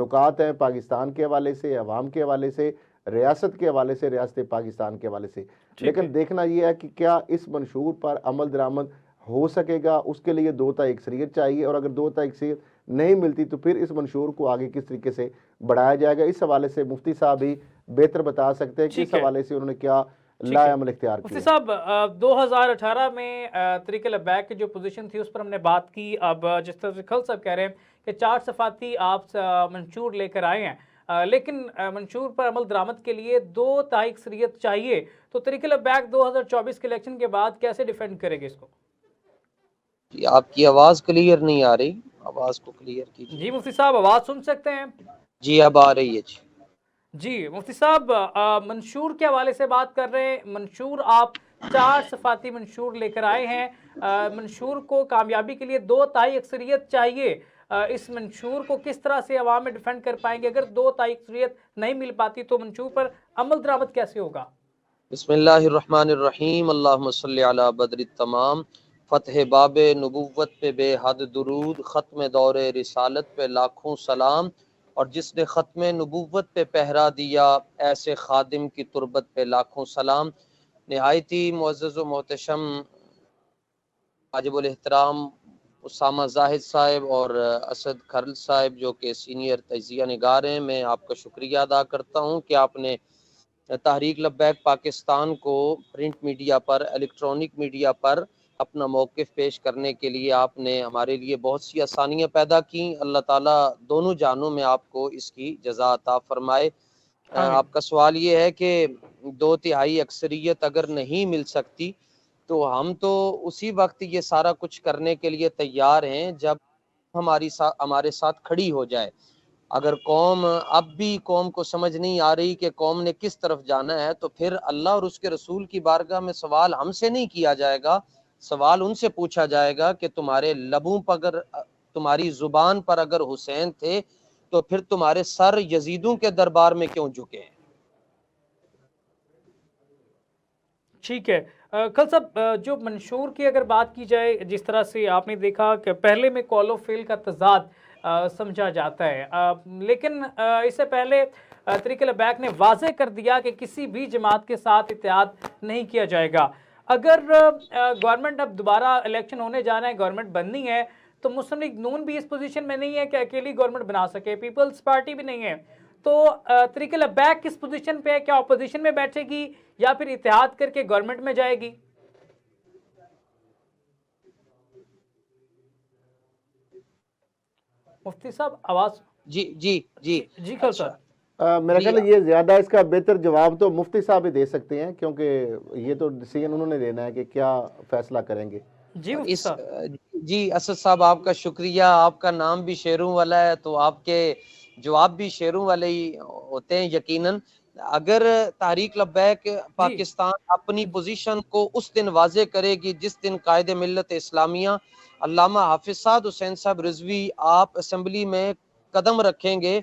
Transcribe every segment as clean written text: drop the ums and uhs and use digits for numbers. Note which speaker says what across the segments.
Speaker 1: نکات ہیں پاکستان کے حوالے سے، عوام کے حوالے سے، ریاست کے حوالے سے، ریاست پاکستان کے حوالے سے، لیکن دیکھنا یہ ہے کہ کیا اس منشور پر عمل درآمد ہو سکے گا. اس کے لیے 2 تا اکثریت چاہیے، اور اگر 2 تا اکثریت نہیں ملتی تو پھر اس منشور کو آگے کس طریقے سے بڑھایا جائے گا. اس حوالے سے مفتی صاحب بھی بہتر بتا سکتے ہیں کہ اس حوالے سے انہوں نے کیا لائے عمل اختیار کیا.
Speaker 2: مفتی صاحب 2018 میں طریق البیک کی جو پوزیشن تھی اس پر ہم نے بات کی. اب جس طرح سے خل صاحب کہہ رہے ہیں کہ 4 صفاتی آپ منشور لے کر آئے ہیں، لیکن منشور پر عمل درآمد کے لیے 2 تہائی اکثریت چاہیے، تو طریق البیک 2024 کے الیکشن کے بعد کیسے ڈیفینڈ کرے گے اس کو؟
Speaker 3: جی آپ کی آواز کلیئر نہیں آ رہی، آواز کو کلیئر کیجیے.
Speaker 2: جی مفتی صاحب آواز سن سکتے ہیں؟
Speaker 3: جی اب آ رہی ہے.
Speaker 2: جی مفتی صاحب منشور کے حوالے سے بات کر رہے ہیں. منشور آپ 4 صفاتی منشور لے کر آئے ہیں، منشور کو کامیابی کے لیے 2 تہائی اکثریت چاہیے. اس منشور کو کس طرح سے عوام میں ڈیفینڈ کر پائیں گے؟ اگر 2 تہائی اکثریت نہیں مل پاتی تو منشور پر عمل درآمد کیسے ہوگا؟
Speaker 3: بسم اللہ الرحمن الرحیم. اللہم صلی علی بدر التمام. فتح باب نبوت پہ بے حد درود، ختم دور رسالت پہ لاکھوں سلام، اور جس نے ختم نبوت پہ پہرا دیا ایسے خادم کی تربت پہ لاکھوں سلام. نہایت ہی معزز و محتشم واجب الاحترام اسامہ زاہد صاحب اور اسد کھرل صاحب جو کہ سینئر تجزیہ نگار ہیں، میں آپ کا شکریہ ادا کرتا ہوں کہ آپ نے تحریک لبیک پاکستان کو پرنٹ میڈیا پر، الیکٹرانک میڈیا پر اپنا موقف پیش کرنے کے لیے آپ نے ہمارے لیے بہت سی آسانیاں پیدا کی. اللہ تعالیٰ دونوں جانوں میں آپ کو اس کی جزا عطا فرمائے. آپ کا سوال یہ ہے کہ 2 تہائی اکثریت اگر نہیں مل سکتی تو ہم تو اسی وقت یہ سارا کچھ کرنے کے لیے تیار ہیں جب ہمارے ساتھ کھڑی ہو جائے. اگر قوم اب بھی قوم کو سمجھ نہیں آ رہی کہ قوم نے کس طرف جانا ہے، تو پھر اللہ اور اس کے رسول کی بارگاہ میں سوال ہم سے نہیں کیا جائے گا، سوال ان سے پوچھا جائے گا کہ تمہارے لبوں پر اگر، تمہاری زبان پر اگر حسین تھے تو پھر تمہارے سر یزیدوں کے دربار میں کیوں جھکے ہیں؟
Speaker 2: ٹھیک ہے. کل صاحب جو منشور کی اگر بات کی جائے، جس طرح سے آپ نے دیکھا کہ پہلے میں قول و فعل کا تضاد سمجھا جاتا ہے، لیکن اس سے پہلے طریق البیک نے واضح کر دیا کہ کسی بھی جماعت کے ساتھ اتحاد نہیں کیا جائے گا. اگر گورنمنٹ اب دوبارہ الیکشن ہونے جانا ہے، گورنمنٹ بننی ہے، تو مسلم لیگ نون بھی اس پوزیشن میں نہیں ہے کہ اکیلی گورنمنٹ بنا سکے، پیپلز پارٹی بھی نہیں ہے. تو طریق البیک کس پوزیشن پہ ہے؟ کیا اپوزیشن میں بیٹھے گی یا پھر اتحاد کر کے گورنمنٹ میں جائے گی؟ مفتی صاحب آواز جی خل صاحب.
Speaker 1: میرا خیال ہے یہ زیادہ اس کا بہتر جواب تو مفتی صاحب ہی دے سکتے ہیں، کیونکہ یہ تو ڈیسیژن انہوں نے لینا ہے کہ کیا فیصلہ کریں گے.
Speaker 2: جی مفتی صاحب.
Speaker 3: جی اسد صاحب آپ کا شکریہ. آپ کا نام بھی شیروں والا ہے تو آپ کے جواب بھی شیروں والے ہی ہوتے ہیں یقیناً. اگر تحریک لبیک پاکستان اپنی پوزیشن کو اس دن واضح کرے گی جس دن قائد ملت اسلامیہ علامہ حافظ سعد حسین صاحب رضوی آپ اسمبلی میں قدم رکھیں گے،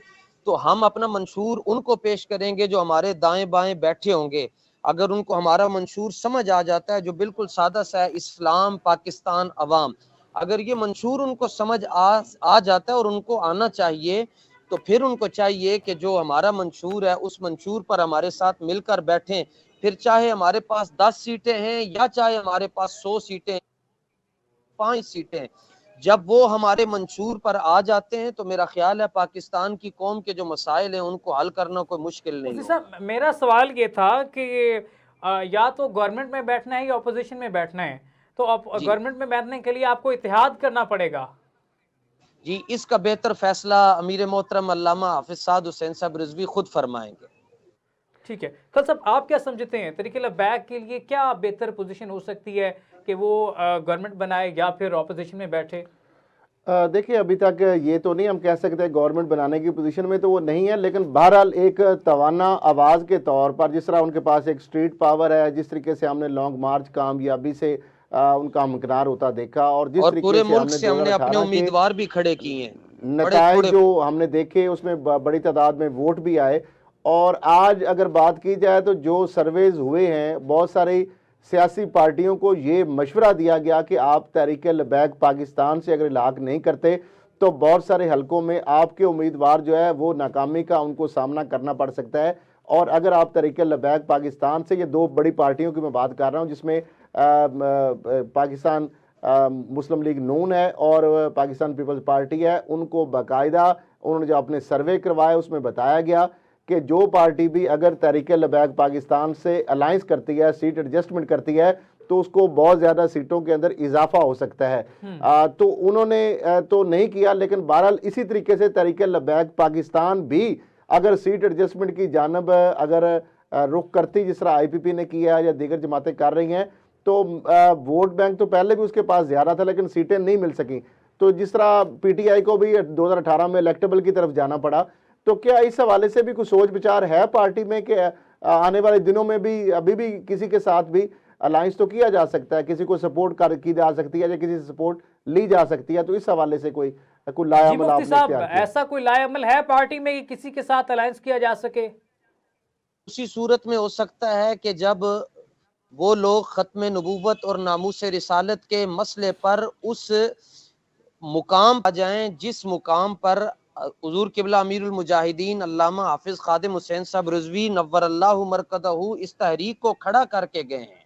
Speaker 3: تو ہم اپنا منشور ان کو پیش کریں گے جو ہمارے دائیں بائیں بیٹھے ہوں گے. اگر ان کو ہمارا منشور سمجھ آ جاتا ہے جو بالکل سادہ سا ہے، اسلام پاکستان عوام، اگر یہ منشور ان کو سمجھ آ جاتا ہے اور ان کو آنا چاہیے، تو پھر ان کو چاہیے کہ جو ہمارا منشور ہے اس منشور پر ہمارے ساتھ مل کر بیٹھیں. پھر چاہے ہمارے پاس 10 سیٹیں ہیں یا چاہے ہمارے پاس 100 سیٹیں 5 سیٹیں، جب وہ ہمارے منشور پر آ جاتے ہیں تو میرا خیال ہے پاکستان کی قوم کے جو مسائل ہیں ان کو حل کرنا کوئی مشکل نہیں ہوگا.
Speaker 2: میرا سوال یہ تھا کہ یا تو گورنمنٹ میں بیٹھنا ہے یا اپوزیشن میں بیٹھنا ہے، تو گورنمنٹ میں بیٹھنے کے لیے آپ کو اتحاد کرنا پڑے گا.
Speaker 3: جی اس کا بہتر فیصلہ امیر محترم علامہ حافظ سعد حسین صاحب رضوی خود فرمائیں گے.
Speaker 2: ٹھیک ہے. خل صاحب آپ کیا سمجھتے ہیں طریق البیک کے لیے کیا بہتر پوزیشن ہو سکتی ہے کہ وہ گورنمنٹ بنائے یا پھر اپوزیشن میں بیٹھے؟
Speaker 1: دیکھیں ابھی تک یہ تو نہیں ہم کہہ سکتے گورنمنٹ بنانے کی پوزیشن میں تو وہ نہیں ہے، لیکن بہرحال ایک توانا آواز کے طور پر جس طرح ان کے پاس ایک سٹریٹ پاور ہے، جس طریقے سے ہم نے لانگ مارچ کامیابی سے ان کا ہمکنار ہوتا دیکھا، اور جس طریقے
Speaker 3: پورے ملک سے ہم نے اپنے امیدوار بھی کھڑے کیے ہیں،
Speaker 1: نتائج جو ہم نے دیکھے اس میں بڑی تعداد میں ووٹ بھی آئے. اور آج اگر بات کی جائے تو جو سرویز ہوئے ہیں، بہت ساری سیاسی پارٹیوں کو یہ مشورہ دیا گیا کہ آپ تحریک لبیک پاکستان سے اگر الاق نہیں کرتے تو بہت سارے حلقوں میں آپ کے امیدوار جو ہے وہ ناکامی کا ان کو سامنا کرنا پڑ سکتا ہے۔ اور اگر آپ تحریک لبیک پاکستان سے، یہ دو بڑی پارٹیوں کی میں بات کر رہا ہوں جس میں پاکستان مسلم لیگ نون ہے اور پاکستان پیپلز پارٹی ہے، ان کو باقاعدہ انہوں نے جو اپنے سروے کروائے اس میں بتایا گیا کہ جو پارٹی بھی اگر تحریک لبیک پاکستان سے الائنس کرتی ہے، سیٹ ایڈجسٹمنٹ کرتی ہے، تو اس کو بہت زیادہ سیٹوں کے اندر اضافہ ہو سکتا ہے۔ تو انہوں نے تو نہیں کیا، لیکن بہرحال اسی طریقے سے تحریک لبیک پاکستان بھی اگر سیٹ ایڈجسٹمنٹ کی جانب اگر رخ کرتی، جس طرح آئی پی پی نے کیا یا دیگر جماعتیں کر رہی ہیں، تو ووٹ بینک تو پہلے بھی اس کے پاس زیادہ تھا لیکن سیٹیں نہیں مل سکیں۔ تو جس طرح پی ٹی آئی کو بھی 2018 میں الیکٹیبل کی طرف جانا پڑا، تو کیا اس حوالے سے بھی کچھ سوچ بچار ہے پارٹی میں کہ آنے والے دنوں میں بھی ابھی بھی کسی کے ساتھ بھی الائنس تو کیا جا سکتا ہے، کسی کو سپورٹ کی جا سکتی ہے یا کسی سے سپورٹ لی جا سکتی ہے، تو اس حوالے سے کوئی لائے
Speaker 2: جی
Speaker 1: عمل آپ
Speaker 2: مفتی
Speaker 1: نے
Speaker 2: صاحب،
Speaker 1: کیا کیا؟
Speaker 2: ایسا کوئی لائے عمل ہے پارٹی میں کہ کسی کے ساتھ الائنس کیا جا سکے؟
Speaker 3: اسی صورت میں ہو سکتا ہے کہ جب وہ لوگ ختم نبوت اور ناموس رسالت کے مسئلے پر اس مقام آ جائیں جس مقام پر حضور قبلہ امیر المجاہدین علامہ حافظ خادم حسین صاحب رضوی نور اللہ مرکزہ اس تحریک کو کھڑا کر کے گئے ہیں۔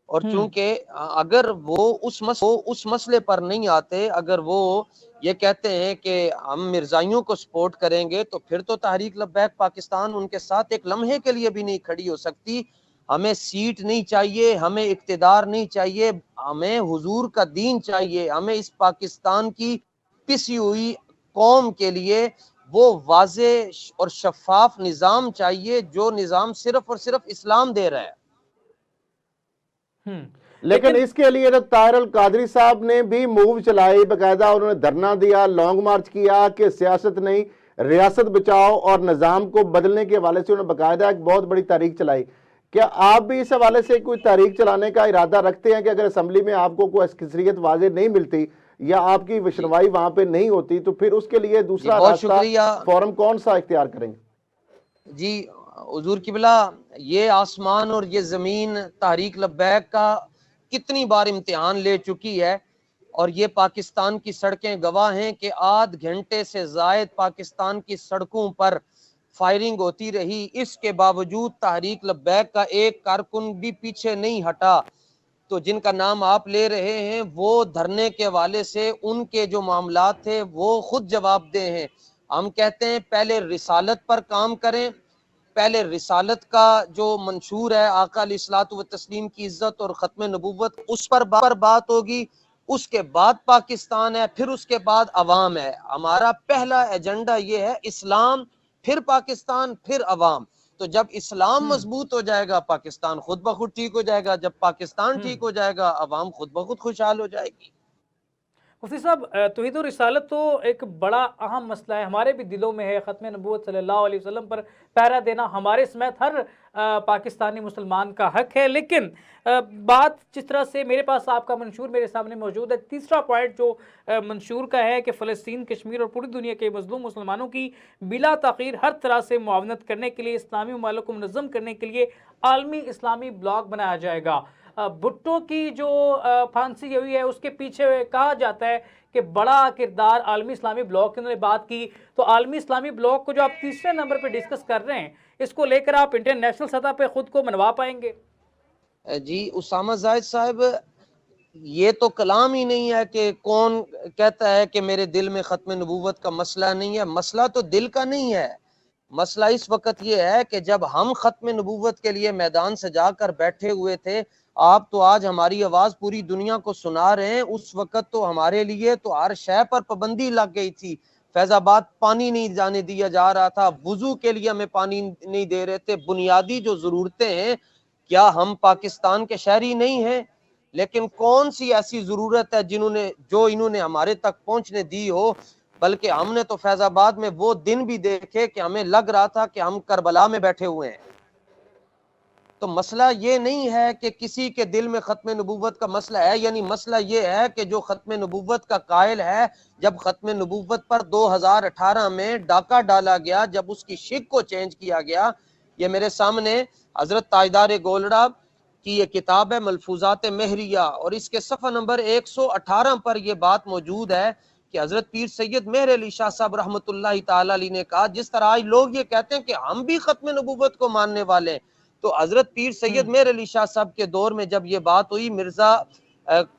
Speaker 3: اور چونکہ اگر وہ اس مسئلے پر نہیں آتے، اگر وہ یہ کہتے ہیں کہ ہم مرزائیوں کو سپورٹ کریں گے، تو پھر تو تحریک لبیک پاکستان ان کے ساتھ ایک لمحے کے لیے بھی نہیں کھڑی ہو سکتی۔ ہمیں سیٹ نہیں چاہیے، ہمیں اقتدار نہیں چاہیے، ہمیں حضور کا دین چاہیے، ہمیں اس پاکستان کی پسی ہوئی قوم کے لیے وہ واضح اور شفاف نظام چاہیے جو نظام صرف اور صرف اسلام دے رہا ہے۔
Speaker 1: لیکن اس کے لیے تو طاہر القادری صاحب نے بھی موو چلائی، باقاعدہ انہوں نے دھرنا دیا، لانگ مارچ کیا کہ سیاست نہیں ریاست بچاؤ، اور نظام کو بدلنے کے حوالے سے انہوں نے باقاعدہ ایک بہت بڑی تحریک چلائی۔ کیا آپ بھی اس حوالے سے کوئی تحریک چلانے کا ارادہ رکھتے ہیں کہ اگر اسمبلی میں آپ کو کوئی اکثریت واضح نہیں ملتی یا آپ کی وشنوائی وہاں پہ نہیں ہوتی، تو پھر اس کے لیے دوسرا راستہ فورم کون سا اختیار کریں گے؟
Speaker 3: جی حضور قبلہ، یہ آسمان اور یہ زمین تحریک لبیک کا کتنی بار امتحان لے چکی ہے، اور یہ پاکستان کی سڑکیں گواہ ہیں کہ آدھ گھنٹے سے زائد پاکستان کی سڑکوں پر فائرنگ ہوتی رہی، اس کے باوجود تحریک لبیک کا ایک کارکن بھی پیچھے نہیں ہٹا۔ تو جن کا نام آپ لے رہے ہیں وہ دھرنے کے حوالے سے ان کے جو معاملات تھے وہ خود جواب دہ ہیں۔ ہم کہتے ہیں پہلے رسالت پر کام کریں، پہلے رسالت کا جو منشور ہے آقا علیہ الصلوۃ والتسلیم کی عزت اور ختم نبوت، اس پر بات ہوگی، اس کے بعد پاکستان ہے، پھر اس کے بعد عوام ہے۔ ہمارا پہلا ایجنڈا یہ ہے اسلام، پھر پاکستان، پھر عوام۔ تو جب اسلام مضبوط ہو جائے گا پاکستان خود بخود ٹھیک ہو جائے گا، جب پاکستان ٹھیک ہو جائے گا عوام خود بخود خوشحال ہو جائے گی۔
Speaker 2: مفتی صاحب، توحید و رسالت تو ایک بڑا اہم مسئلہ ہے، ہمارے بھی دلوں میں ہے۔ ختم نبوت صلی اللہ علیہ وسلم پر پہرا دینا ہمارے سمیت ہر پاکستانی مسلمان کا حق ہے، لیکن بات جس طرح سے میرے پاس آپ کا منشور میرے سامنے موجود ہے، تیسرا پوائنٹ جو منشور کا ہے کہ فلسطین، کشمیر اور پوری دنیا کے مظلوم مسلمانوں کی بلا تاخیر ہر طرح سے معاونت کرنے کے لیے، اسلامی ممالک کو منظم کرنے کے لیے عالمی اسلامی بلاک بنایا جائے گا۔ بھٹو کی جو پھانسی ہوئی ہے اس کے پیچھے کہا جاتا ہے کہ بڑا کردار عالمی اسلامی بلاک کی انہوں نے بات کی، تو عالمی اسلامی بلاک کو جو آپ تیسرے نمبر پہ ڈسکس کر رہے ہیں، اس کو لے کر آپ انٹرنیشنل سطح پہ خود کو منوا پائیں گے؟
Speaker 3: جی اسامہ زاہد صاحب، یہ تو کلام ہی نہیں ہے کہ کون کہتا ہے کہ میرے دل میں ختم نبوت کا مسئلہ نہیں ہے۔ مسئلہ تو دل کا نہیں ہے، مسئلہ اس وقت یہ ہے کہ جب ہم ختم نبوت کے لیے میدان سے جا کر بیٹھے ہوئے تھے، آپ تو آج ہماری آواز پوری دنیا کو سنا رہے ہیں، اس وقت تو ہمارے لیے تو ہر شے پر پابندی لگ گئی تھی۔ فیض آباد پانی نہیں جانے دیا جا رہا تھا، وضو کے لیے ہمیں پانی نہیں دے رہے تھے، بنیادی جو ضرورتیں ہیں، کیا ہم پاکستان کے شہری نہیں ہیں؟ لیکن کون سی ایسی ضرورت ہے جو انہوں نے ہمارے تک پہنچنے دی ہو؟ بلکہ ہم نے تو فیض آباد میں وہ دن بھی دیکھے کہ ہمیں لگ رہا تھا کہ ہم کربلا میں بیٹھے ہوئے ہیں۔ تو مسئلہ یہ نہیں ہے کہ کسی کے دل میں ختم نبوت کا مسئلہ ہے، یعنی مسئلہ یہ ہے کہ جو ختم نبوت کا قائل ہے، جب ختم نبوت پر 2018 میں ڈاکہ ڈالا گیا، جب اس کی شک کو چینج کیا گیا، یہ میرے سامنے حضرت تاجدار گولڑا کی یہ کتاب ہے ملفوظات مہریہ، اور اس کے صفحہ نمبر 118 پر یہ بات موجود ہے کہ حضرت پیر سید مہر علی شاہ صاحب رحمۃ اللہ تعالی علیہ نے کہا، جس طرح آج لوگ یہ کہتے ہیں کہ ہم بھی ختم نبوت کو ماننے والے ہیں، تو حضرت پیر سید مہر علی شاہ صاحب کے دور میں جب یہ بات ہوئی، مرزا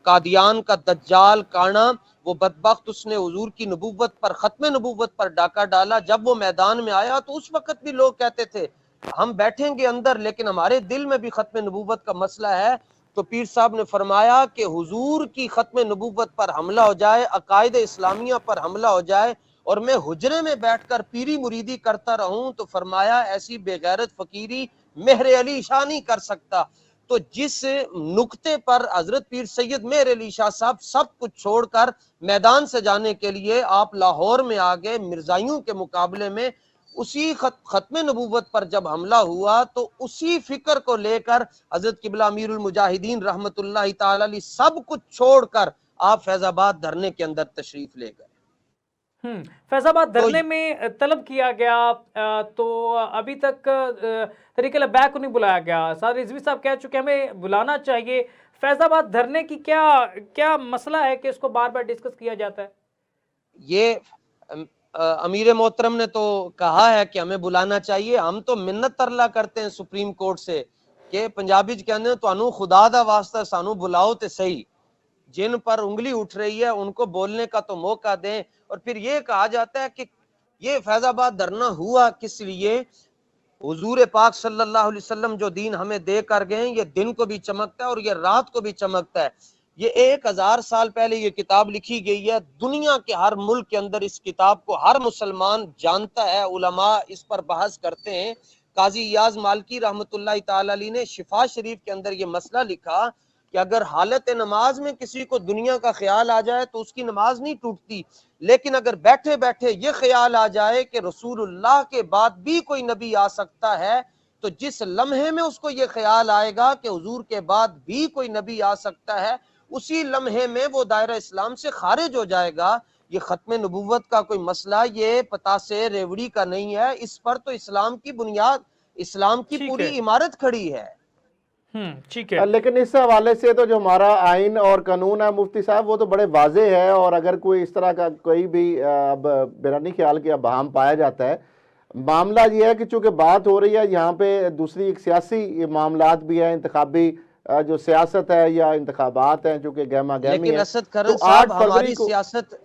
Speaker 3: قادیان کا دجال کانا، وہ بدبخت، اس نے حضور کی نبوت پر، ختم نبوت پر ڈاکہ ڈالا. جب وہ میدان میں آیا تو اس وقت بھی لوگ کہتے تھے ہم بیٹھیں گے اندر لیکن ہمارے دل میں بھی ختم نبوت کا مسئلہ ہے. تو پیر صاحب نے فرمایا کہ حضور کی ختم نبوت پر حملہ ہو جائے، عقائد اسلامیہ پر حملہ ہو جائے، اور میں حجرے میں بیٹھ کر پیری مریدی کرتا رہوں، تو فرمایا ایسی بے غیرت فقیری مہر علی شاہ نہیں کر سکتا. تو جس نقطے پر حضرت پیر سید مہر علی شاہ صاحب سب کچھ چھوڑ کر میدان سے جانے کے لیے آپ لاہور میں آگے مرزائیوں کے مقابلے میں، اسی ختم نبوت پر جب حملہ ہوا تو اسی فکر کو لے کر حضرت قبلہ امیر المجاہدین رحمت اللہ تعالی علیہ سب کچھ چھوڑ کر آپ فیض آباد دھرنے کے اندر تشریف لے گئے.
Speaker 2: فیض آباد دھرنے میں طلب کیا گیا تو ابھی تک طریق لبیک کو نہیں بلایا گیا. سعد رضوی صاحب کہہ چکے ہمیں بلانا چاہیے. فیض آباد دھرنے کی کیا مسئلہ ہے کہ اس کو بار بار ڈسکس کیا جاتا ہے؟ یہ
Speaker 3: امیر محترم نے تو کہا ہے کہ ہمیں بلانا چاہیے. ہم تو منت ترلا کرتے ہیں سپریم کورٹ سے کہ پنجابی کہنے تو خدا دا واسطہ سانو بلاؤ تے صحیح. جن پر انگلی اٹھ رہی ہے ان کو بولنے کا تو موقع دیں. اور پھر یہ کہا جاتا ہے کہ یہ فیض آباد دھرنا ہوا کس لیے؟ حضور پاک صلی اللہ علیہ وسلم جو دین ہمیں دے کر گئے، یہ دن کو بھی چمکتا ہے اور یہ رات کو بھی چمکتا ہے. یہ 1000 سال پہلے یہ کتاب لکھی گئی ہے. دنیا کے ہر ملک کے اندر اس کتاب کو ہر مسلمان جانتا ہے، علماء اس پر بحث کرتے ہیں. قاضی ایاز مالکی رحمت اللہ تعالی علیہ نے شفا شریف کے اندر یہ مسئلہ لکھا کہ اگر حالت نماز میں کسی کو دنیا کا خیال آ جائے تو اس کی نماز نہیں ٹوٹتی، لیکن اگر بیٹھے بیٹھے یہ خیال آ جائے کہ رسول اللہ کے بعد بھی کوئی نبی آ سکتا ہے، تو جس لمحے میں اس کو یہ خیال آئے گا کہ حضور کے بعد بھی کوئی نبی آ سکتا ہے، اسی لمحے میں وہ دائرہ اسلام سے خارج ہو جائے گا. یہ ختم نبوت کا کوئی مسئلہ یہ پتا سے ریوڑی کا نہیں ہے. اس پر تو اسلام کی بنیاد، اسلام کی پوری عمارت کھڑی ہے.
Speaker 2: ٹھیک ہے.
Speaker 1: لیکن اس حوالے سے تو جو ہمارا آئین اور قانون ہے مفتی صاحب وہ تو بڑے واضح ہے، اور اگر کوئی اس طرح کا کوئی بھی اب میرا نہیں خیال کہ ابہام پایا جاتا ہے. معاملہ یہ ہے کہ چونکہ بات ہو رہی ہے یہاں پہ دوسری ایک سیاسی معاملات بھی ہیں، انتخابی جو سیاست ہے یا انتخابات ہیں جو کہ گہما گہمی ہیں.
Speaker 3: لیکن اسد کرن صاحب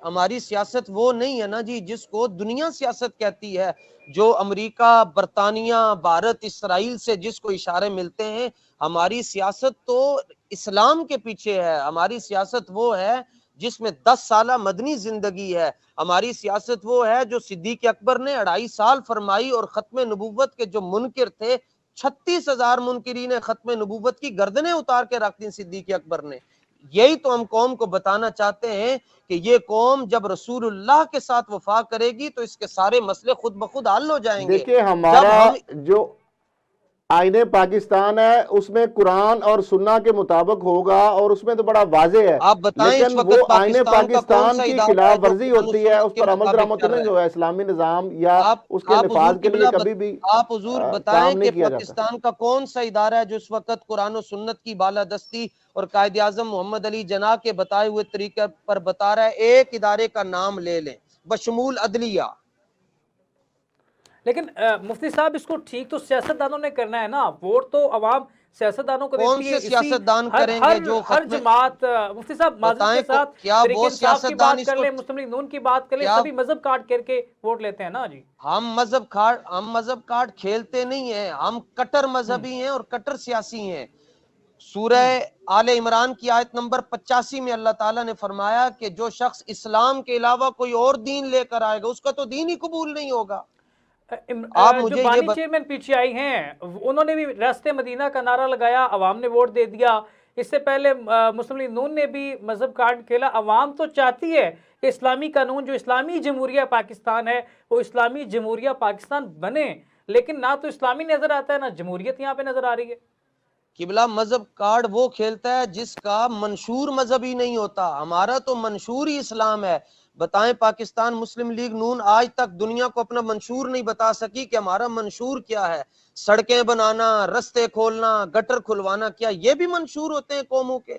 Speaker 3: ہماری سیاست وہ نہیں ہے نا جی جس کو دنیا سیاست کہتی ہے، جو امریکہ، برطانیہ، بھارت، اسرائیل سے جس کو اشارے ملتے ہیں. ہماری سیاست تو اسلام کے پیچھے ہے. ہماری سیاست وہ ہے جس میں 10 سالہ مدنی زندگی ہے. ہماری سیاست وہ ہے جو صدیق اکبر نے 2.5 سال فرمائی، اور ختم نبوت کے جو منکر تھے 36,000 منکرین ختم نبوت کی گردنیں اتار کے رکھ دیں صدیق اکبر نے. یہی تو ہم قوم کو بتانا چاہتے ہیں کہ یہ قوم جب رسول اللہ کے ساتھ وفا کرے گی تو اس کے سارے مسئلے خود بخود حل ہو جائیں گے.
Speaker 1: دیکھیں ہمارا جو آئین پاکستان ہے اس میں قرآن اور سنہ کے مطابق ہوگا، اور اس میں تو بڑا واضح ہے.
Speaker 3: آپ بتائیں
Speaker 1: لیکن وہ آئین پاکستان کی خلاف ورزی ہوتی ہے، اس پر عمل درآمد نہیں جو ہے اسلامی نظام یا اس کے نفاذ کے لیے کبھی بھی
Speaker 3: آپ حضور بتائیں کہ پاکستان کا کون سا ادارہ ہے جو اس وقت قرآن و سنت کی بالادستی اور قائد اعظم محمد علی جناح کے بتائے ہوئے طریقے پر بتا رہا ہے؟ ایک ادارے کا نام لے لیں بشمول عدلیہ.
Speaker 2: لیکن مفتی صاحب اس کو ٹھیک تو سیاستدانوں نے کرنا ہے نا. ووٹ تو عوام سیاستدانوں کو دیتی ہے.
Speaker 3: کون سے سیاستدان کریں گے جو
Speaker 2: ہر جماعت مفتی صاحب معذرت کے ساتھ طریق انصاف کی بات کر لیں، مسلم لیگ نون کی بات کر لیں، سبھی مذہب کارڈ کر کے ووٹ لیتے ہیں نا جی.
Speaker 3: ہم مذہب کارڈ کھیلتے نہیں ہیں. ہم کٹر مذہبی ہیں اور کٹر سیاسی ہیں. سورہ آل عمران کی آیت نمبر 85 میں اللہ تعالیٰ نے فرمایا کہ جو شخص اسلام کے علاوہ کوئی اور دین لے کر آئے گا اس کا تو دین ہی قبول نہیں ہوگا.
Speaker 2: جو بانی چیئرمین پی ٹی آئی ہیں انہوں نے بھی راستہ مدینہ کا نعرہ لگایا، عوام نے ووٹ دے دیا. اس سے پہلے مسلم لیگ نون نے بھی مذہب کارڈ کھیلا. عوام تو چاہتی ہے کہ اسلامی قانون جو اسلامی جمہوریہ پاکستان ہے وہ اسلامی جمہوریہ پاکستان بنے، لیکن نہ تو اسلامی نظر آتا ہے نہ جمہوریت یہاں پہ نظر آ رہی ہے.
Speaker 3: قبلہ مذہب کارڈ وہ کھیلتا ہے جس کا منشور مذہب ہی نہیں ہوتا. ہمارا تو منشور ہی اسلام ہے. بتائیں پاکستان مسلم لیگ نون آج تک دنیا کو اپنا منشور نہیں بتا سکی کہ ہمارا منشور کیا ہے. سڑکیں بنانا، رستے کھولنا، گٹر کھلوانا، کیا یہ بھی منشور ہوتے ہیں قوموں کے؟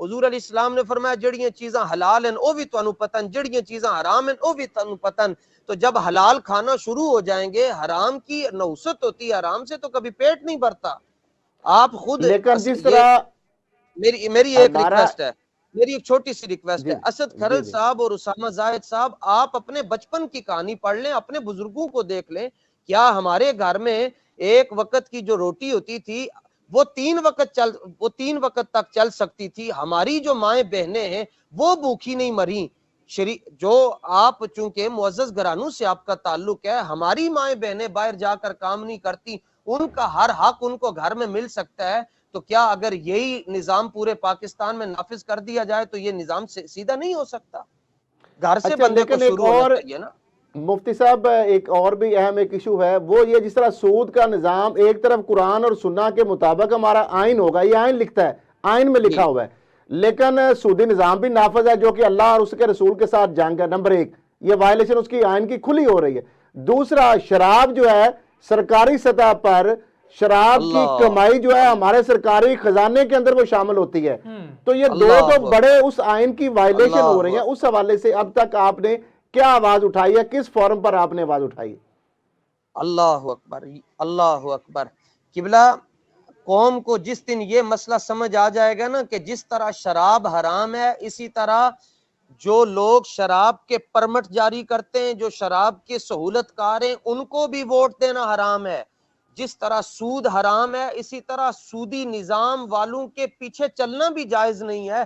Speaker 3: حضور علیہ السلام نے فرمایا جڑیاں چیزاں حلال ہیں وہ بھی تانوں پتہ، جڑیاں چیزاں حرام ہیں وہ بھی تانوں پتہ۔ تو جب حلال کھانا شروع ہو جائیں گے، حرام کی نوست ہوتی ہے، حرام سے تو کبھی پیٹ نہیں بھرتا۔ آپ خود
Speaker 1: لیکن جس
Speaker 3: یہ
Speaker 1: طرح
Speaker 3: میری ایک
Speaker 1: ہمارا
Speaker 3: ریکویسٹ ہے، میری ایک چھوٹی سی ریکویسٹ
Speaker 1: جی
Speaker 3: ہے، اسد
Speaker 1: جی
Speaker 3: کھرل
Speaker 1: جی
Speaker 3: صاحب اور اسامہ زاہد صاحب، آپ اپنے بچپن کی کہانی پڑھ لیں، اپنے بزرگوں کو دیکھ لیں۔ کیا ہمارے گھر میں ایک وقت کی جو روٹی ہوتی تھی وہ 3 وقت تک چل سکتی تھی؟ ہماری جو مائیں بہنیں ہیں وہ بھوکھی نہیں مری۔ جو آپ چونکہ معزز گھرانوں سے آپ کا تعلق ہے، ہماری مائیں بہنیں باہر جا کر کام نہیں کرتی، ان کا ہر حق ان کو گھر میں مل سکتا ہے۔ تو کیا اگر یہی نظام پورے پاکستان میں نافذ کر دیا جائے تو یہ نظام سیدھا نہیں ہو سکتا؟ گھر سے
Speaker 1: اچھا،
Speaker 3: بندے کو
Speaker 1: لیکن ایک
Speaker 3: شروع ہونا
Speaker 1: اور
Speaker 3: چاہیے نا۔
Speaker 1: مفتی صاحب ایک اور بھی اہم ایک ایشو ہے، وہ یہ جس طرح سود کا نظام ایک طرف قرآن اور سنہ کے مطابق ہمارا آئین ہوگا، یہ آئین لکھتا ہے، آئین میں لکھا
Speaker 3: جی
Speaker 1: ہوا ہے، لیکن سودی نظام بھی نافذ ہے جو کہ اللہ اور اس کے رسول کے ساتھ جنگ ہے۔ نمبر 1، یہ وائلیشن اس کی آئین کی کھلی ہو رہی ہے۔ دوسرا، شراب جو ہے سرکاری سطح پر، شراب کی
Speaker 3: اللہ
Speaker 1: کمائی جو ہے ہمارے سرکاری خزانے کے اندر وہ شامل ہوتی ہے۔ تو یہ دو
Speaker 3: اللہ
Speaker 1: تو بڑے اس آئین کی وائلیشن ہو رہی ہیں۔
Speaker 3: اللہ
Speaker 1: اس حوالے سے اب تک آپ نے کیا آواز اٹھائی ہے؟ کس فورم پر آپ نے آواز اٹھائی ہے؟
Speaker 3: اللہ اکبر، اللہ اکبر۔ قبلہ، قوم کو جس دن یہ مسئلہ سمجھ آ جائے گا نا کہ جس طرح شراب حرام ہے، اسی طرح جو لوگ شراب کے پرمٹ جاری کرتے ہیں، جو شراب کے سہولت کار ہیں، ان کو بھی ووٹ دینا حرام ہے۔ جس طرح سود حرام ہے، اسی طرح سودی نظام والوں کے پیچھے چلنا بھی جائز نہیں ہے۔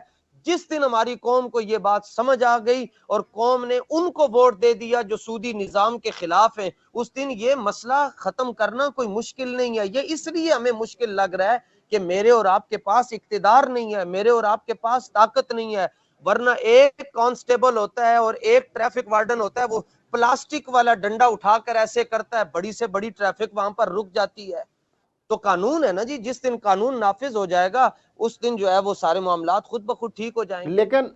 Speaker 3: جس دن ہماری قوم کو یہ بات سمجھ آ گئی اور قوم نے ان کو ووٹ دے دیا جو سودی نظام کے خلاف ہیں، اس دن یہ مسئلہ ختم کرنا کوئی مشکل نہیں ہے۔ یہ اس لیے ہمیں مشکل لگ رہا ہے کہ میرے اور آپ کے پاس اقتدار نہیں ہے، میرے اور آپ کے پاس طاقت نہیں ہے۔ ورنہ ایک کانسٹیبل ہوتا ہے اور ایک ٹریفک وارڈن ہوتا ہے، وہ پلاسٹک والا ڈنڈا اٹھا کر ایسے کرتا ہے، بڑی سے بڑی ٹریفک وہاں پر رک جاتی ہے۔ تو قانون ہے نا جی، جس دن قانون نافذ ہو جائے گا اس دن جو ہے وہ سارے معاملات خود بخود ٹھیک ہو جائیں گے۔
Speaker 1: لیکن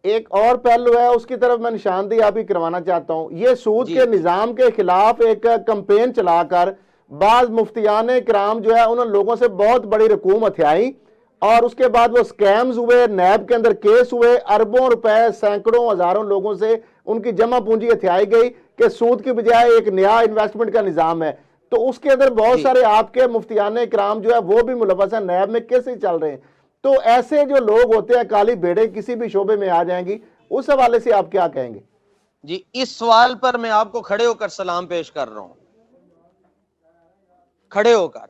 Speaker 1: ایک اور پہلو ہے، اس کی طرف میں نشاندہی آپ ہی کروانا چاہتا ہوں۔ یہ سود
Speaker 3: جی
Speaker 1: کے نظام کے خلاف ایک کمپین چلا کر بعض مفتیان کرام جو ہے انہوں نے لوگوں سے بہت بڑی رقوم ہتھیائی، اور اس کے بعد وہ سکیمز ہوئے، نیب کے اندر کیس ہوئے، اربوں روپے سینکڑوں ہزاروں لوگوں سے ان کی جمع پونجی ہتھیائی گئی کہ سود کی بجائے ایک نیا انویسٹمنٹ کا نظام ہے۔ تو اس کے اندر بہت
Speaker 3: جی
Speaker 1: سارے آپ کے مفتیان کرام جو ہے وہ بھی ملوث ہیں، نیب میں کیسے چل رہے ہیں۔ تو ایسے جو لوگ ہوتے ہیں، کالی بھیڑیں کسی بھی شعبے میں آ جائیں گی، اس حوالے سے آپ کیا کہیں گے؟
Speaker 3: جی، اس سوال پر میں آپ کو کھڑے ہو کر سلام پیش کر رہا ہوں، کھڑے ہو کر۔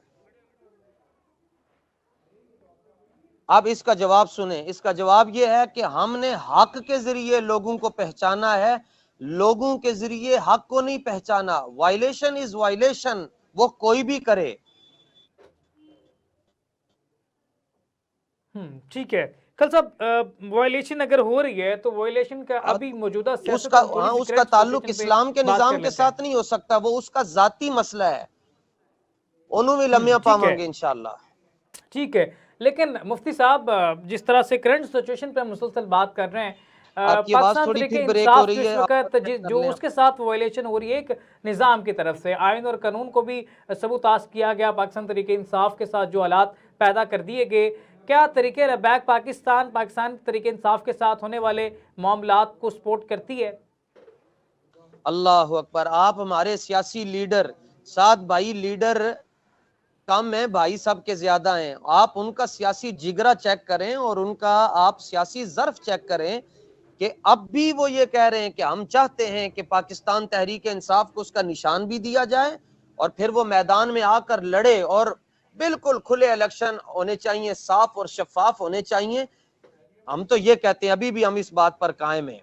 Speaker 3: اب اس کا جواب سنیں۔ اس کا جواب یہ ہے کہ ہم نے حق کے ذریعے لوگوں کو پہچانا ہے، لوگوں کے ذریعے حق کو نہیں پہچانا۔ وائلیشن از وائلیشن، وہ کوئی بھی کرے۔
Speaker 2: ٹھیک ہے کل صاحب، وائلیشن اگر ہو رہی ہے تو وائلیشن کا ابھی موجودہ
Speaker 3: اس
Speaker 2: سیاست
Speaker 3: کا
Speaker 2: ہم تھوڑی سی
Speaker 3: اس کا
Speaker 2: کرنٹ
Speaker 3: تعلق
Speaker 2: سچویشن پہ
Speaker 3: اسلام کے
Speaker 2: بات کر
Speaker 3: نظام کے
Speaker 2: لیتے ہیں۔
Speaker 3: ساتھ نہیں ہو سکتا، وہ اس کا ذاتی مسئلہ ہے۔ انہوں بھی لمحہ
Speaker 2: ٹھیک ہے،
Speaker 3: پاؤں گے انشاءاللہ۔
Speaker 2: ٹھیک ہے، لیکن مفتی صاحب جس طرح سے کرنٹ سچویشن پہ مسلسل بات کر رہے ہیں،
Speaker 3: آپ کی آواز
Speaker 2: پاکستان
Speaker 3: تھوڑی
Speaker 2: طریقہ
Speaker 3: پھر بریک ہو
Speaker 2: انصاف جو
Speaker 3: رہی
Speaker 2: اس
Speaker 3: ہے،
Speaker 2: وقت
Speaker 3: آپ کر
Speaker 2: جو
Speaker 3: لیں۔
Speaker 2: اس کے ساتھ وائلیشن ہو رہی ہے ایک نظام کی طرف سے، آئین اور قانون کو بھی سبوتاز کیا گیا، پاکستان طریقہ انصاف کے ساتھ جو حالات پیدا کر دیے گئے، کیا طریقہ بیک پاکستان طریقہ انصاف کے ساتھ ہونے والے معاملات کو سپورٹ کرتی ہے؟
Speaker 3: اللہ اکبر۔ آپ ہمارے سیاسی لیڈر، 7 بھائی لیڈر کم ہیں، بھائی سب کے زیادہ ہیں۔ آپ ان کا سیاسی جگرہ چیک کریں اور ان کا آپ سیاسی ظرف چیک کریں کہ اب بھی وہ یہ کہہ رہے ہیں کہ ہم چاہتے ہیں کہ پاکستان تحریک انصاف کو اس کا نشان بھی دیا جائے اور پھر وہ میدان میں آ کر لڑے، اور بالکل کھلے الیکشن ہونے چاہیے، صاف اور شفاف ہونے چاہیے۔ ہم تو یہ کہتے ہیں، ابھی بھی ہم اس بات پر قائم ہیں۔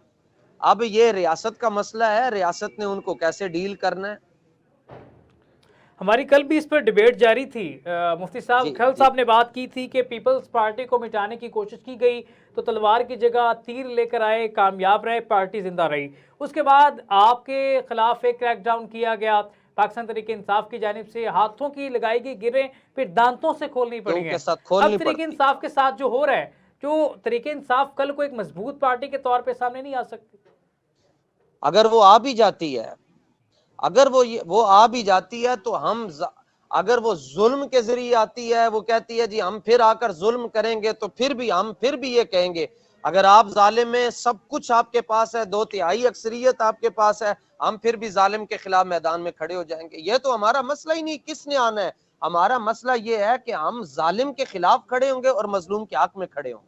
Speaker 3: اب یہ ریاست کا مسئلہ ہے، ریاست نے ان کو کیسے ڈیل کرنا ہے۔
Speaker 2: ہماری کل بھی اس پر ڈیبیٹ جاری تھی، مفتی صاحب
Speaker 3: جی
Speaker 2: کھل
Speaker 3: جی
Speaker 2: صاحب نے بات کی تھی کہ پیپلز پارٹی کو مٹانے کی کوشش کی گئی تو تلوار کی جگہ تیر لے کر آئے، کامیاب رہے، پارٹی زندہ رہی۔ اس کے بعد آپ کے خلاف ایک کریک ڈاؤن کیا گیا، پاکستان طریقہ انصاف کی جانب سے ہاتھوں کی لگائی گئی گریں پھر دانتوں سے کھولنی پڑی ہیں۔ اب طریقہ انصاف کے ساتھ جو ہو رہا ہے، جو طریقہ انصاف کل کو ایک مضبوط پارٹی کے طور پہ سامنے نہیں آ سکتی؟
Speaker 3: اگر وہ آ بھی جاتی ہے، اگر وہ آ بھی جاتی ہے تو اگر وہ ظلم کے ذریعے آتی ہے، وہ کہتی ہے جی ہم پھر آ کر ظلم کریں گے، تو ہم پھر بھی یہ کہیں گے اگر آپ ظالم ہیں، سب کچھ آپ کے پاس ہے، 2/3 اکثریت آپ کے پاس ہے، ہم پھر بھی ظالم کے خلاف میدان میں کھڑے ہو جائیں گے۔ یہ تو ہمارا مسئلہ ہی نہیں کس نے آنا ہے، ہمارا مسئلہ یہ ہے کہ ہم ظالم کے خلاف کھڑے ہوں گے اور مظلوم کے حق میں کھڑے ہوں گے۔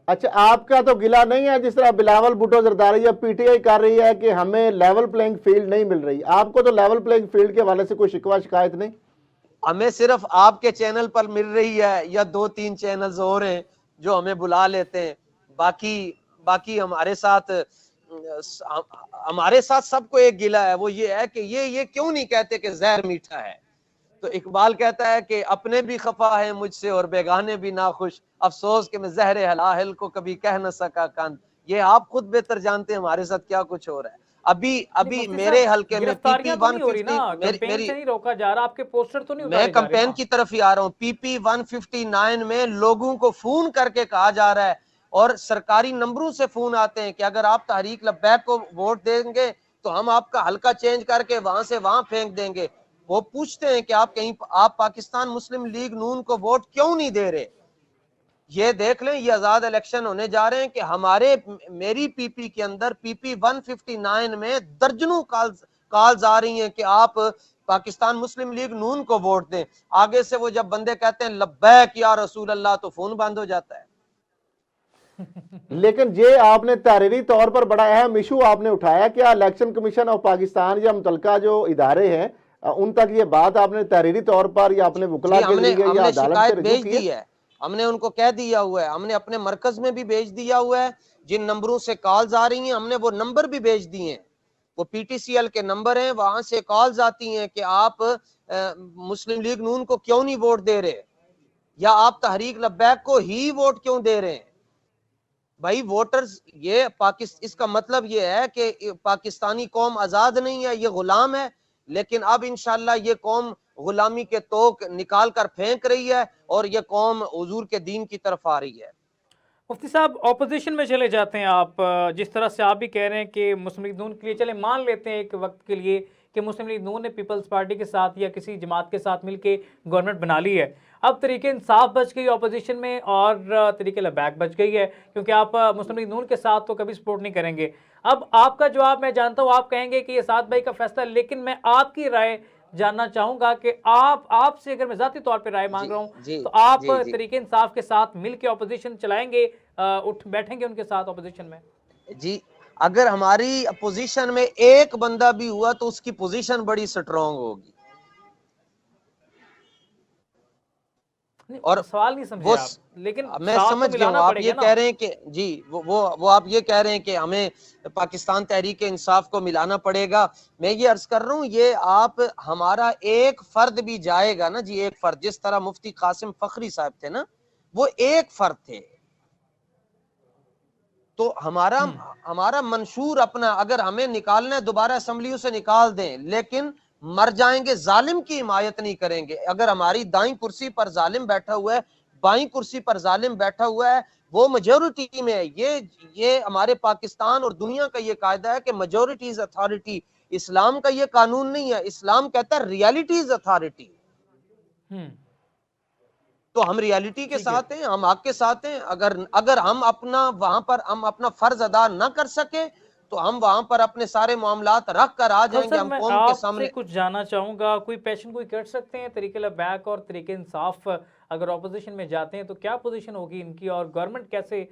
Speaker 1: اچھا، آپ کا تو گلہ نہیں ہے جس طرح بلاول بھٹو زرداری یا پی ٹی آئی کر رہی ہے کہ ہمیں لیول پلینگ فیلڈ نہیں مل رہی، آپ کو تو لیول پلینگ فیلڈ کے حوالے سے کوئی شکوہ شکایت نہیں؟
Speaker 3: ہمیں صرف آپ کے چینل پر مل رہی ہے یا 2-3 چینلز اور ہیں جو ہمیں بلا لیتے ہیں، باقی ہمارے ساتھ سب کو ایک گلہ ہے، وہ یہ ہے کہ یہ کیوں نہیں کہتے کہ زہر میٹھا ہے۔ تو اقبال کہتا ہے کہ اپنے بھی خفا ہے مجھ سے اور بیگانے بھی ناخوش، افسوس کہ میں زہر ہلاہل کو کبھی کہہ نہ سکا کان۔ یہ آپ خود بہتر جانتے ہیں ہمارے ساتھ کیا کچھ ہو رہا ہے۔ ابھی
Speaker 2: مفتی
Speaker 3: میرے
Speaker 2: صاحب،
Speaker 3: حلقے میں پی پی
Speaker 2: گرفتاریاں تو نہیں ہو رہی نا،
Speaker 3: 150
Speaker 2: کمپین سے نہیں روکا جا رہا، آپ کے پوسٹر تو نہیں
Speaker 3: میں
Speaker 2: اتارے جا رہے
Speaker 3: کمپین
Speaker 2: وہاں؟
Speaker 3: کی طرف ہی آ رہا ہوں۔ پی پی 159 میں لوگوں کو فون کر کے کہا جا رہا ہے اور سرکاری نمبروں سے فون آتے ہیں کہ اگر آپ تحریک لبیک کو ووٹ دیں گے تو ہم آپ کا حلقہ چینج کر کے وہاں سے وہاں پھینک دیں گے۔ وہ پوچھتے ہیں کہ آپ پاکستان مسلم لیگ نون کو ووٹ کیوں نہیں دے رہے؟ یہ دیکھ لیں، یہ آزاد الیکشن ہونے جا رہے ہیں کہ میری پی پی کے اندر پی پی 159 میں درجنوں کالز آ رہی ہیں کہ آپ پاکستان مسلم لیگ نون کو ووٹ دیں۔ آگے سے وہ جب بندے کہتے ہیں لبیک یا رسول اللہ تو فون بند ہو جاتا ہے۔
Speaker 1: لیکن یہ آپ نے تحریری طور پر بڑا اہم ایشو آپ نے اٹھایا، کیا الیکشن کمیشن آف پاکستان یا متعلقہ جو ادارے ہیں ان تک یہ بات آپ نے تحریری طور پر یا اپنے وکلاء کے ذریعے
Speaker 3: ہم
Speaker 1: یا
Speaker 3: نے
Speaker 1: عدالت
Speaker 3: شکایت
Speaker 1: سے رجوع
Speaker 3: بھیج
Speaker 1: کی ہے؟
Speaker 3: دی ہے، ہم نے ان کو کہہ دیا ہوا ہے، ہم نے اپنے مرکز میں بھی بھیج دیا ہوا ہے، جن نمبروں سے کالز آ رہی ہیں ہم نے وہ نمبر بھی بھیج دیے ہیں، وہ پی ٹی سی ایل کے نمبر ہیں، وہاں سے کالز آتی ہیں کہ آپ مسلم لیگ نون کو کیوں نہیں ووٹ دے رہے، یا آپ تحریک لبیک کو ہی ووٹ کیوں دے رہے ہیں۔ بھائی ووٹرز، اس کا مطلب یہ ہے کہ پاکستانی قوم آزاد نہیں ہے، یہ غلام ہے، لیکن اب انشاءاللہ یہ قوم غلامی کے توق نکال کر پھینک رہی ہے اور یہ قوم حضور کے دین کی طرف آ رہی ہے۔
Speaker 2: مفتی صاحب، اپوزیشن میں چلے جاتے ہیں آپ، جس طرح سے آپ بھی کہہ رہے ہیں کہ مسلم لیگ نون کے لیے چلے مان لیتے ہیں ایک وقت کے لیے کہ مسلم لیگ نون نے پیپلز پارٹی کے ساتھ یا کسی جماعت کے ساتھ مل کے گورنمنٹ بنا لی ہے، اب طریقہ انصاف بچ گئی اپوزیشن میں اور طریقہ لبیک بچ گئی ہے، کیونکہ آپ مسلم لیگ نون کے ساتھ تو کبھی سپورٹ نہیں کریں گے۔ اب آپ کا جواب میں جانتا ہوں، آپ کہیں گے کہ یہ سعد بھائی کا فیصلہ، لیکن میں آپ کی رائے جاننا چاہوں گا کہ آپ سے اگر میں ذاتی طور پہ رائے مانگ رہا ہوں تو آپ طریقہ انصاف کے ساتھ مل کے اپوزیشن چلائیں گے، بیٹھیں گے ان کے ساتھ اپوزیشن میں؟
Speaker 3: جی، اگر ہماری اپوزیشن میں ایک بندہ بھی ہوا تو اس کی پوزیشن بڑی سٹرونگ ہوگی۔ اور
Speaker 2: سوال نہیں سمجھے آپ، لیکن
Speaker 3: میں
Speaker 2: ساتھ تو
Speaker 3: سمجھ گیا ہوں،
Speaker 2: ملانا
Speaker 3: آپ
Speaker 2: پڑے
Speaker 3: یہ
Speaker 2: گا نا۔
Speaker 3: کہہ رہے ہیں کہ جی وہ آپ یہ کہہ رہے ہیں کہ ہمیں پاکستان تحریک انصاف کو ملانا پڑے گا۔ میں یہ عرض کر رہا ہوں، یہ ہمارا ایک فرد بھی جائے گا نا جی، ایک فرد، جس طرح مفتی قاسم فخری صاحب تھے نا، وہ ایک فرد تھے، تو ہمارا منشور اپنا اگر ہمیں نکالنا ہے دوبارہ اسمبلیوں سے نکال دیں، لیکن مر جائیں گے، ظالم کی حمایت نہیں کریں گے۔ اگر ہماری دائیں کرسی پر ظالم بیٹھا ہوا ہے، بائیں کرسی پر ظالم بیٹھا ہوا ہے، وہ میجورٹی میں ہے۔ یہ ہمارے پاکستان اور دنیا کا یہ قاعدہ ہے کہ میجورٹی از اتھارٹی۔ اسلام کا یہ قانون نہیں ہے، اسلام کہتا ہے ریالٹی از اتھارٹی۔ تو ہم ریالٹی کے ساتھ ہیں، ہم حق کے ساتھ ہیں۔ اگر ہم اپنا فرض ادا نہ کر سکے تو ہم وہاں پر اپنے سارے معاملات رکھ کر آ جائیں گے، ہم
Speaker 2: میں
Speaker 3: قوم کے
Speaker 2: آپ
Speaker 3: سامنے۔
Speaker 2: سے کچھ جاننا چاہوں گا، کوئی پیشن کوئی کر سکتے ہیں طریقہ لبیک اور طریقہ انصاف اگر اپوزیشن میں جاتے ہیں تو کیا پوزیشن ہوگی ان کی، اور گورنمنٹ کیسے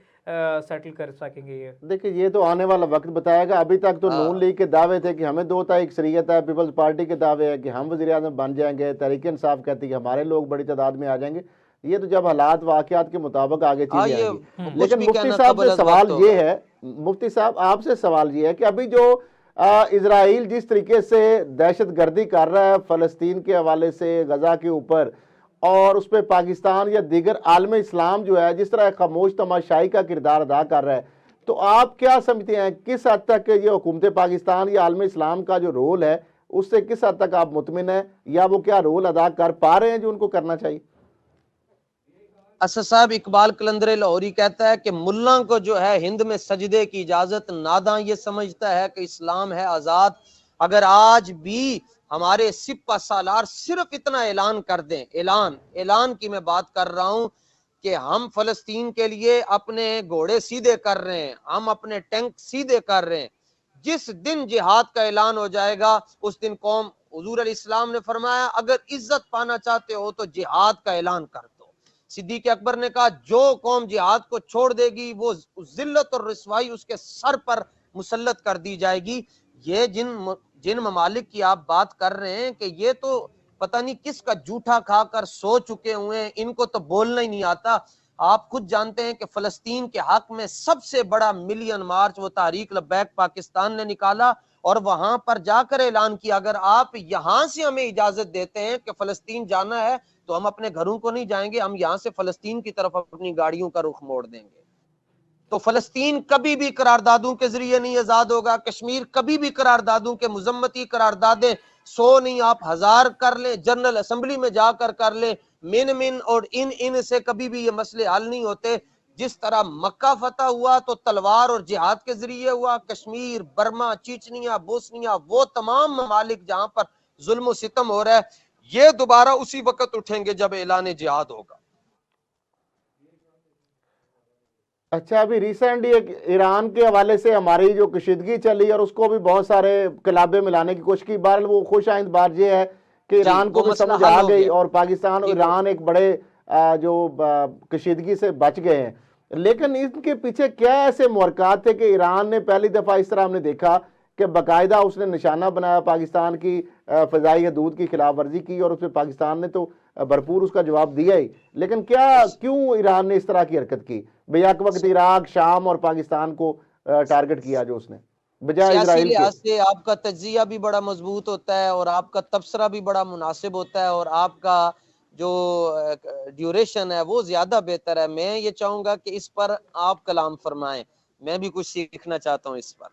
Speaker 2: سیٹل کر سکیں گے یہ؟
Speaker 1: دیکھیں، یہ تو آنے والا وقت بتائے گا۔ ابھی تک تو نون لیگ کے دعوے تھے کہ ہمیں 2 اکثریت ہے، پیپلز پارٹی کے دعوے ہے کہ ہم وزیر اعظم بن جائیں گے، تحریک انصاف کہتی ہے کہ ہمارے لوگ بڑی تعداد میں آ جائیں گے۔ یہ تو جب حالات واقعات کے مطابق آگے چیزیں آئیں گی۔ لیکن مفتی صاحب سے سوال یہ ہے، مفتی صاحب آپ سے سوال یہ ہے کہ ابھی جو اسرائیل جس طریقے سے دہشت گردی کر رہا ہے فلسطین کے حوالے سے، غزہ کے اوپر، اور اس پہ پاکستان یا دیگر عالم اسلام جو ہے جس طرح خاموش تماشائی کا کردار ادا کر رہا ہے، تو آپ کیا سمجھتے ہیں کس حد تک یہ حکومت پاکستان یا عالم اسلام کا جو رول ہے اس سے کس حد تک آپ مطمئن ہیں، یا وہ کیا رول ادا کر پا رہے ہیں جو ان کو کرنا چاہیے؟
Speaker 3: اسد صاحب، اقبال قلندر لاہوری کہتا ہے کہ ملا کو جو ہے ہند میں سجدے کی اجازت، ناداں یہ سمجھتا ہے کہ اسلام ہے آزاد۔ اگر آج بھی ہمارے سپہ سالار صرف اتنا اعلان کر دیں، اعلان کی میں بات کر رہا ہوں کہ ہم فلسطین کے لیے اپنے گھوڑے سیدھے کر رہے ہیں، ہم اپنے ٹینک سیدھے کر رہے ہیں، جس دن جہاد کا اعلان ہو جائے گا اس دن قوم، حضور علیہ السلام نے فرمایا اگر عزت پانا چاہتے ہو تو جہاد کا اعلان کر دو۔ صدیق اکبر نے کہا جو قوم جہاد کو چھوڑ دے گی وہ ذلت اور رسوائی اس کے سر پر مسلط کر دی جائے گی۔ یہ جن ممالک کی آپ بات کر رہے ہیں کہ یہ تو پتہ نہیں کس کا جھوٹا کھا کر سو چکے ہوئے ہیں، ان کو تو بولنا ہی نہیں آتا۔ آپ خود جانتے ہیں کہ فلسطین کے حق میں سب سے بڑا ملین مارچ وہ تحریک لبیک پاکستان نے نکالا اور وہاں پر جا کر اعلان کیا اگر آپ یہاں سے ہمیں اجازت دیتے ہیں کہ فلسطین جانا ہے تو ہم اپنے گھروں کو نہیں جائیں گے، ہم یہاں سے فلسطین کی طرف اپنی گاڑیوں کا رخ موڑ دیں گے۔ تو فلسطین کبھی بھی قراردادوں کے ذریعے نہیں آزاد ہوگا، کشمیر کبھی بھی قراردادوں کے مذمتی قراردادیں 100 نہیں آپ 1000 کر لیں، جنرل اسمبلی میں جا کر لیں، من اور ان سے کبھی بھی یہ مسئلے حل نہیں ہوتے۔ جس طرح مکہ فتح ہوا تو تلوار اور جہاد کے ذریعے ہوا، کشمیر، برما، چیچنیا، بوسنیا، وہ تمام ممالک جہاں پر ظلم و ستم ہو رہا ہے یہ دوبارہ اسی وقت اٹھیں گے جب اعلان جہاد ہوگا۔
Speaker 1: اچھا، ابھی ریسنٹلی ایک ایران کے حوالے سے ہماری جو کشیدگی چلی اور اس کو بھی بہت سارے کلابے ملانے کی کوشش کی، بہرحال وہ خوش آئند بات یہ ہے کہ ایران کو بھی سمجھ آ گئی اور پاکستان اور ایران ایک بڑے جو کشیدگی سے بچ گئے ہیں۔ لیکن ان کے پیچھے کیا ایسے محرکات تھے کہ ایران نے پہلی دفعہ اس طرح ہم نے دیکھا کہ باقاعدہ اس نے نشانہ بنایا پاکستان کی فضائی حدود کی خلاف ورزی کی اور اس میں پاکستان نے تو بھرپور اس کا جواب دیا ہی، لیکن کیوں ایران نے اس طرح کی حرکت کی بیک وقت عراق، شام اور پاکستان کو ٹارگٹ کیا جو اس نے بجائے
Speaker 3: سیاسی
Speaker 1: اسرائیل
Speaker 3: لحاظ
Speaker 1: کے؟
Speaker 3: سے آپ کا تجزیہ بھی بڑا مضبوط ہوتا ہے اور آپ کا تبصرہ بھی بڑا مناسب ہوتا ہے اور آپ کا جو ڈیوریشن ہے وہ زیادہ بہتر ہے۔ میں یہ چاہوں گا کہ اس پر آپ کلام فرمائیں، میں بھی کچھ سیکھنا چاہتا ہوں اس پر۔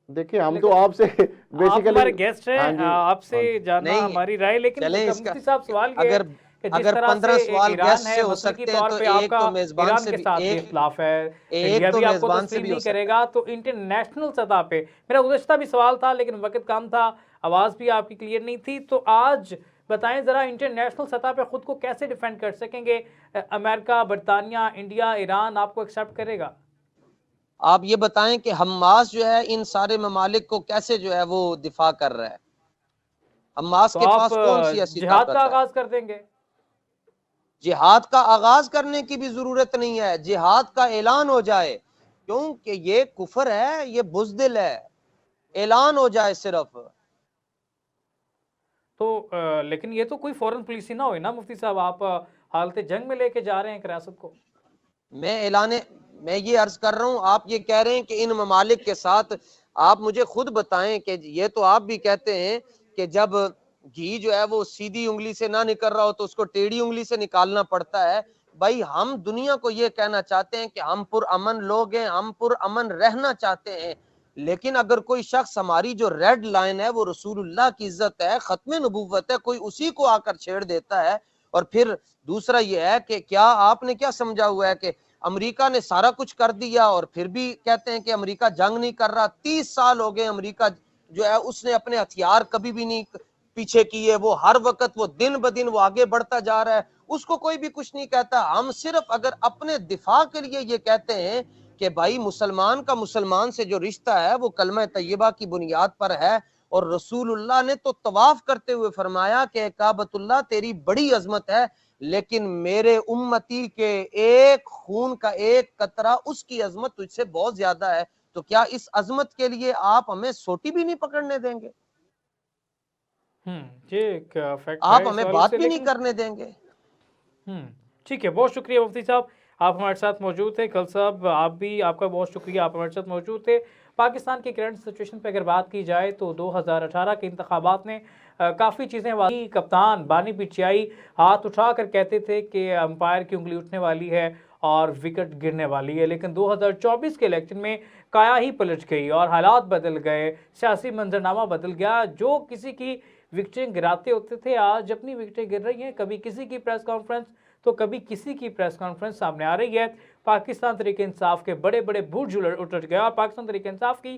Speaker 1: دیکھیں ہم تو آپ سے
Speaker 2: آپ ہمارے گیسٹ ہیں، آپ سے جاننا
Speaker 3: نہیں
Speaker 2: ہماری رائے، لیکن مفتی صاحب سوال یہ ہے کہ جس
Speaker 3: اگر
Speaker 2: طرح
Speaker 3: 15
Speaker 2: سے
Speaker 3: سوال
Speaker 2: ایران
Speaker 3: گیسٹ
Speaker 2: ہے
Speaker 3: سے ہو
Speaker 2: مسلکی
Speaker 3: سکتے ہیں
Speaker 2: طور
Speaker 3: تو
Speaker 2: پہ آپ
Speaker 3: ایک
Speaker 2: کا
Speaker 3: تو میزبان
Speaker 2: ایران
Speaker 3: سے
Speaker 2: کے
Speaker 3: بھی
Speaker 2: ساتھ بھی اختلاف ہے، انڈیا
Speaker 3: تو
Speaker 2: بھی آپ کو
Speaker 3: میزبان سے
Speaker 2: تسلیم
Speaker 3: بھی
Speaker 2: نہیں
Speaker 3: ہو سکتا
Speaker 2: کرے گا، تو انٹرنیشنل سطح پہ میرا گزشتہ بھی سوال تھا لیکن وقت کم تھا، آواز بھی آپ کی کلیئر نہیں تھی، تو آج بتائیں ذرا انٹرنیشنل سطح پہ خود کو کیسے ڈیفینڈ کر سکیں گے؟ امریکہ، برطانیہ، انڈیا، ایران آپ کو ایکسیپٹ کرے گا؟
Speaker 3: آپ یہ بتائیں کہ حماس جو ہے ان سارے ممالک کو کیسے جو ہے وہ دفاع کر رہا ہے؟ حماس
Speaker 2: تو
Speaker 3: کے
Speaker 2: آپ
Speaker 3: پاس کون سی ایسی
Speaker 2: جہاد کا
Speaker 3: طاقت ہے؟
Speaker 2: آغاز کر دیں گے؟
Speaker 3: جہاد کا آغاز کرنے کی بھی ضرورت نہیں ہے، جہاد کا اعلان ہو جائے، کیونکہ یہ کفر ہے، یہ بزدل ہے، اعلان ہو جائے صرف۔
Speaker 2: تو لیکن یہ تو کوئی فورن پالیسی نہ ہوئی نا مفتی صاحب، آپ حالت جنگ میں لے کے جا رہے ہیں ایک ریاست کو۔
Speaker 3: میں یہ عرض کر رہا ہوں، آپ یہ کہہ رہے ہیں کہ ان ممالک کے ساتھ، آپ مجھے خود بتائیں کہ یہ تو آپ بھی کہتے ہیں کہ جب گھی جو ہے وہ سیدھی انگلی سے نہ نکل رہا ہو تو اس کو ٹیڑھی انگلی سے نکالنا پڑتا ہے۔ بھائی ہم دنیا کو یہ کہنا چاہتے ہیں کہ ہم پرامن لوگ ہیں، ہم پرامن رہنا چاہتے ہیں، لیکن اگر کوئی شخص ہماری جو ریڈ لائن ہے وہ رسول اللہ کی عزت ہے، ختم نبوت ہے، کوئی اسی کو آ کر چھیڑ دیتا ہے۔ اور پھر دوسرا یہ ہے کہ کیا آپ نے کیا سمجھا ہوا ہے کہ امریکہ نے سارا کچھ کر دیا اور پھر بھی کہتے ہیں کہ امریکہ جنگ نہیں کر رہا؟ 30 سال ہو گئے امریکہ جو ہے اس نے اپنے ہتھیار کبھی بھی نہیں پیچھے کیے، وہ ہر وقت وہ دن بدن وہ آگے بڑھتا جا رہا ہے، اس کو کوئی بھی کچھ نہیں کہتا۔ ہم صرف اگر اپنے دفاع کے لیے یہ کہتے ہیں کہ بھائی مسلمان کا مسلمان سے جو رشتہ ہے وہ کلمہ طیبہ کی بنیاد پر ہے، اور رسول اللہ نے تو طواف کرتے ہوئے فرمایا کہ کعبۃ اللہ تیری بڑی عظمت ہے، لیکن میرے امتی کے ایک خون کا ایک قطرہ اس کی عظمت تجھ سے بہت زیادہ ہے، تو کیا اس عظمت کے لیے آپ ہمیں سوٹی بھی نہیں پکڑنے دیں گے؟
Speaker 2: یہ ایک فیکٹ
Speaker 3: آپ
Speaker 2: ہے اس
Speaker 3: ہمیں
Speaker 2: حوالے
Speaker 3: بات
Speaker 2: سے،
Speaker 3: بھی نہیں
Speaker 2: لیکن
Speaker 3: کرنے دیں گے؟
Speaker 2: ٹھیک ہے، بہت شکریہ مفتی صاحب، آپ ہمارے ساتھ موجود تھے۔ کل صاحب آپ کا بہت شکریہ، آپ ہمارے ساتھ موجود تھے۔ پاکستان کی کرنٹ سچویشن پہ اگر بات کی جائے تو 2018 کے انتخابات نے کافی چیزیں کپتان بانی پچائی ہاتھ اٹھا کر کہتے تھے کہ امپائر کی انگلی اٹھنے والی ہے اور وکٹ گرنے والی ہے، لیکن 2024 کے الیکشن میں کایا ہی پلٹ گئی اور حالات بدل گئے، سیاسی منظرنامہ بدل گیا۔ جو کسی کی وکٹیں گراتے ہوتے تھے آج اپنی وکٹیں گر رہی ہیں، کبھی کسی کی پریس کانفرنس تو کبھی کسی کی پریس کانفرنس سامنے آ رہی ہے۔ پاکستان تحریک انصاف کے بڑے بڑے برج الٹ گئے اور پاکستان تحریک انصاف کی